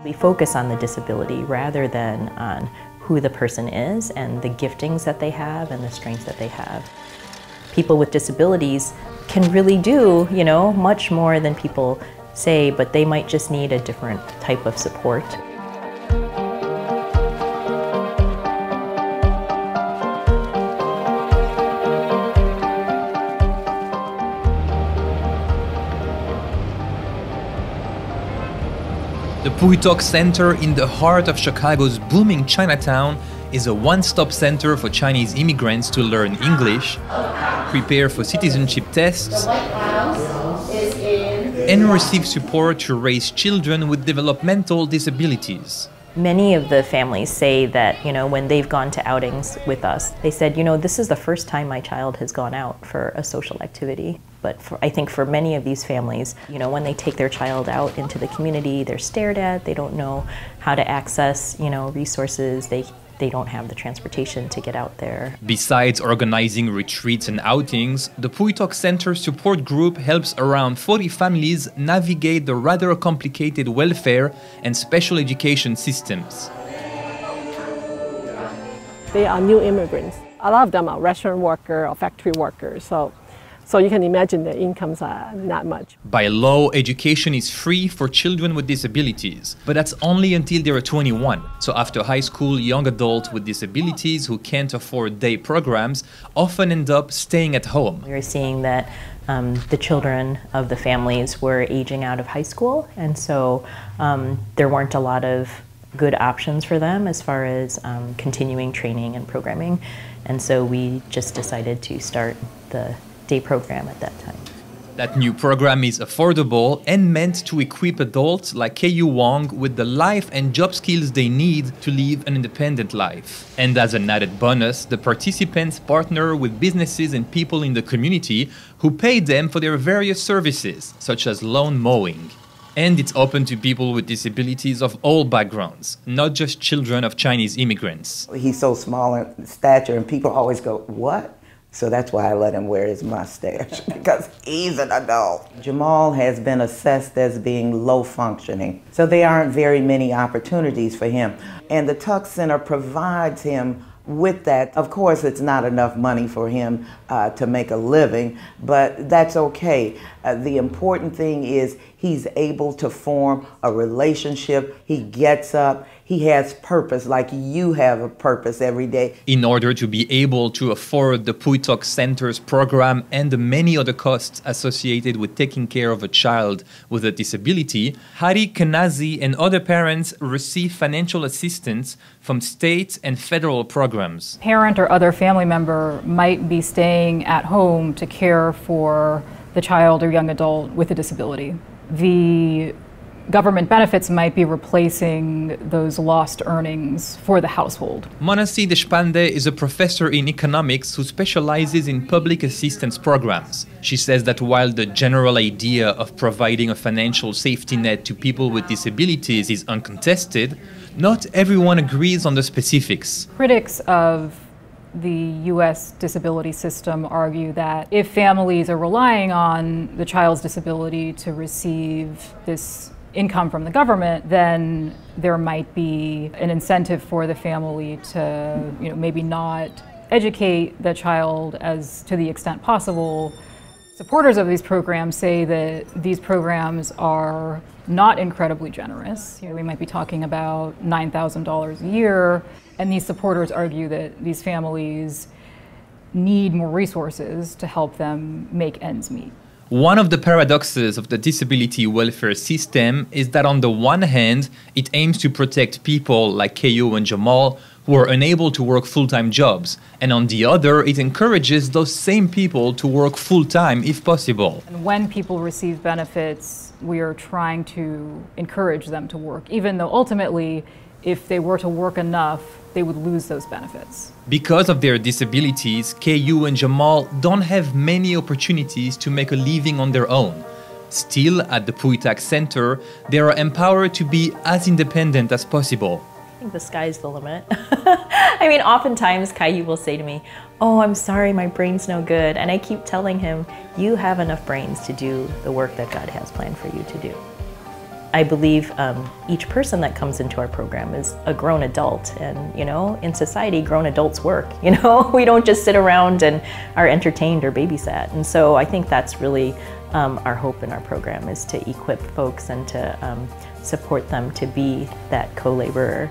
We focus on the disability rather than on who the person is and the giftings that they have and the strengths that they have. People with disabilities can really do, much more than people say, but they might just need a different type of support. The Puitok Center in the heart of Chicago's booming Chinatown is a one-stop center for Chinese immigrants to learn English, prepare for citizenship tests, and receive support to raise children with developmental disabilities. Many of the families say that, when they've gone to outings with us, they said, this is the first time my child has gone out for a social activity. But I think for many of these families, when they take their child out into the community, they're stared at, they don't know how to access, resources, they don't have the transportation to get out there. Besides organizing retreats and outings, the Puitok Center support group helps around 40 families navigate the rather complicated welfare and special education systems. They are new immigrants. A lot of them are restaurant workers or factory workers, so you can imagine their incomes are not much. By law, education is free for children with disabilities, but that's only until they are 21. So after high school, young adults with disabilities who can't afford day programs often end up staying at home. We were seeing that the children of the families were aging out of high school, and so there weren't a lot of good options for them as far as continuing training and programming. And so we just decided to start the day program at that time. That new program is affordable and meant to equip adults like Keiyu Wong with the life and job skills they need to live an independent life. And as an added bonus, the participants partner with businesses and people in the community who pay them for their various services, such as lawn mowing. And it's open to people with disabilities of all backgrounds, not just children of Chinese immigrants. He's so small in stature and people always go, "What?" So that's why I let him wear his mustache, because he's an adult. Jamal has been assessed as being low functioning, so there aren't very many opportunities for him. And the Tuck Center provides him with that. Of course, it's not enough money for him to make a living, but that's okay. The important thing is he's able to form a relationship. He gets up. He has purpose, like you have a purpose every day. In order to be able to afford the Puitok Center's program and the many other costs associated with taking care of a child with a disability, Hari Kanazi and other parents receive financial assistance from state and federal programs. Parent or other family member might be staying at home to care for the child or young adult with a disability. The government benefits might be replacing those lost earnings for the household. Manasi Deshpande is a professor in economics who specializes in public assistance programs. She says that while the general idea of providing a financial safety net to people with disabilities is uncontested, not everyone agrees on the specifics. Critics of the U.S. disability system argue that if families are relying on the child's disability to receive this income from the government, then there might be an incentive for the family to, maybe not educate the child as to the extent possible. Supporters of these programs say that these programs are not incredibly generous. We might be talking about $9,000 a year, and these supporters argue that these families need more resources to help them make ends meet. One of the paradoxes of the disability welfare system is that on the one hand, it aims to protect people like Keiyu and Jamal who are unable to work full-time jobs, and on the other, it encourages those same people to work full-time if possible. And when people receive benefits, we are trying to encourage them to work, even though ultimately, if they were to work enough, they would lose those benefits. Because of their disabilities, Keiyu and Jamal don't have many opportunities to make a living on their own. Still, at the Puitok Center, they are empowered to be as independent as possible. I think the sky's the limit. I mean, oftentimes Keiyu will say to me, "Oh, I'm sorry, my brain's no good." And I keep telling him, you have enough brains to do the work that God has planned for you to do. I believe each person that comes into our program is a grown adult, and you know, in society, grown adults work. You know, we don't just sit around and are entertained or babysat. And so I think that's really our hope in our program, is to equip folks and to support them to be that co-laborer.